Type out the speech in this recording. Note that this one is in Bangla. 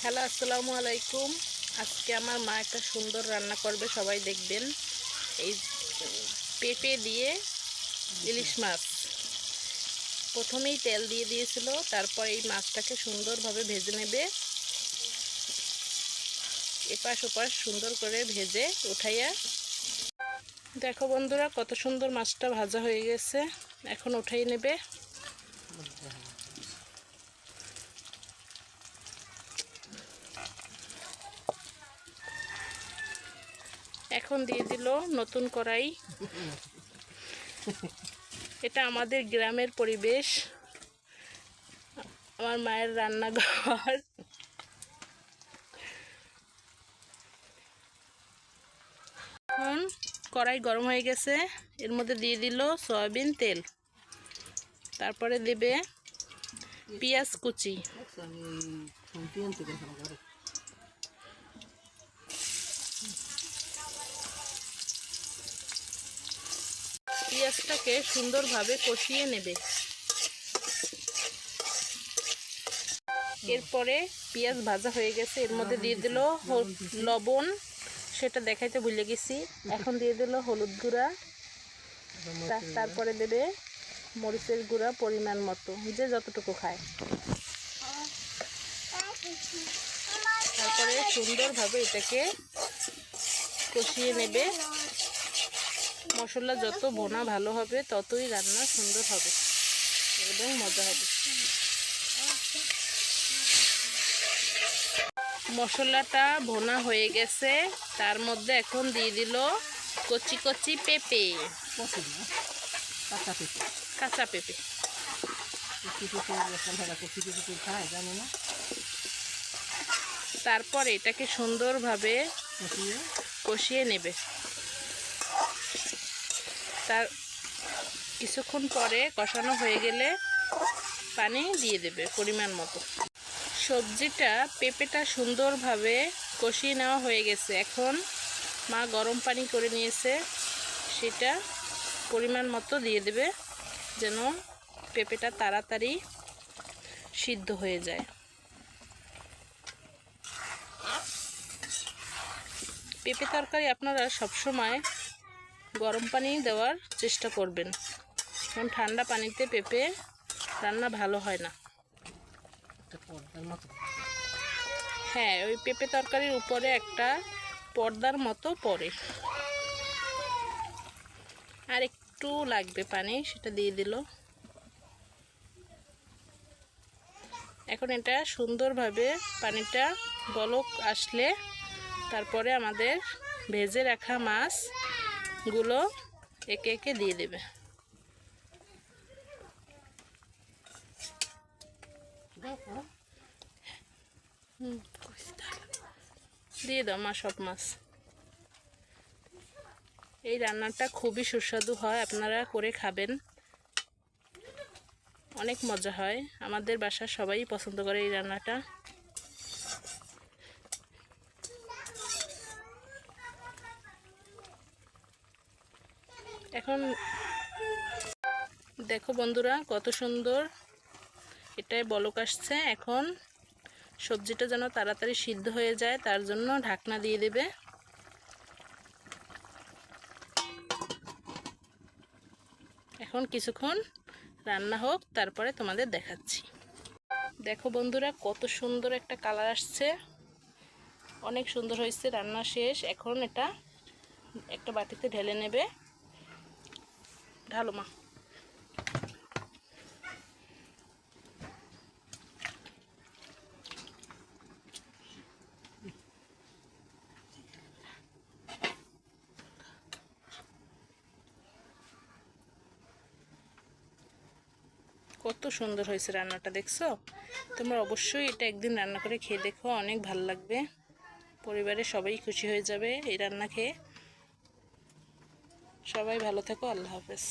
হ্যালো, আসসালামু আলাইকুম। আজকে আমার মা একটা সুন্দর রান্না করবে, সবাই দেখবেন। এই পেঁপে দিয়ে ইলিশ মাছ। প্রথমেই তেল দিয়ে দিয়েছিল, তারপর এই মাছটাকে সুন্দরভাবে ভেজে নেবে। এপাশ ওপাশ সুন্দর করে ভেজে উঠাইয়া দেখো বন্ধুরা, কত সুন্দর মাছটা ভাজা হয়ে গেছে। এখন উঠাই নেবে। এখন দিয়ে দিল নতুন কড়াই। এটা আমাদের গ্রামের পরিবেশ, আমার মায়ের রান্নাঘর। এখন কড়াই গরম হয়ে গেছে, এর মধ্যে দিয়ে দিল সয়াবিন তেল, তারপরে দেবে পেঁয়াজ কুচি, পেঁয়াজটাকে সুন্দরভাবে কষিয়ে নেবে। এরপরে পেঁয়াজ ভাজা হয়ে গেছে, এর মধ্যে দিয়ে দিল লবণ, সেটা দেখাইতে ভুলে গেছি। এখন দিয়ে দিল হলুদ গুঁড়া, তারপরে দেবে মরিচের গুঁড়া পরিমাণ মতো, যে যতটুকু খায়। তারপরে সুন্দরভাবে এটাকে কষিয়ে নেবে। মশলা যত ভোনা ভালো হবে, ততই রান্না সুন্দর হবে এবং মজা হবে। মশলাটা ভোনা হয়ে গেছে, তার মধ্যে এখন দিয়ে দিল কচি কচি পেঁপে, কাঁচা পেঁপে। তারপর এটাকে সুন্দরভাবে কষিয়ে নেবে। তার কিছুক্ষণ পরে কষানো হয়ে গেলে পানি দিয়ে দেবে পরিমাণ মতো। সবজিটা, পেঁপেটা সুন্দরভাবে কষিয়ে নেওয়া হয়ে গেছে। এখন মা গরম পানি করে নিয়েছে, সেটা পরিমাণ মতো দিয়ে দেবে, যেন পেঁপেটা তাড়াতাড়ি সিদ্ধ হয়ে যায়। পেঁপে তরকারি আপনারা সবসময় গরম পানি দেওয়ার চেষ্টা করবেন, কারণ ঠান্ডা পানিতে পেঁপে রান্না ভালো হয় না। হ্যাঁ, ওই পেঁপে তরকারির উপরে একটা পর্দার মতো পড়ে। আর একটু লাগবে পানি, সেটা দিয়ে দিল। এখন এটা সুন্দরভাবে পানিটা বলক আসলে তারপরে আমাদের ভেজে রাখা মাছগুলো একে একে দিয়ে দেবে। দিয়ে দাও মা সব মাছ। এই রান্নাটা খুবই সুস্বাদু হয়, আপনারা করে খাবেন, অনেক মজা হয়। আমাদের বাসার সবাই পছন্দ করে এই রান্নাটা। এখন দেখো বন্ধুরা, কত সুন্দর এটাই বলক আসছে। এখন সবজিটা যেন তাড়াতাড়ি সিদ্ধ হয়ে যায়, তার জন্য ঢাকনা দিয়ে দেবে। এখন কিছুক্ষণ রান্না হোক, তারপরে তোমাদের দেখাচ্ছি। দেখো বন্ধুরা, কত সুন্দর একটা কালার আসছে, অনেক সুন্দর হয়েছে। রান্না শেষ, এখন এটা একটা বাটিতে ঢেলে নেবে। ঢালো মা। কত সুন্দর হয়েছে রান্নাটা, দেখছো? তোমরা অবশ্যই এটা একদিন রান্না করে খেয়ে দেখো, অনেক ভালো লাগবে। পরিবারের সবাই খুশি হয়ে যাবে এই রান্না খেয়ে। সবাই ভালো থেকো, আল্লাহ হাফেজ।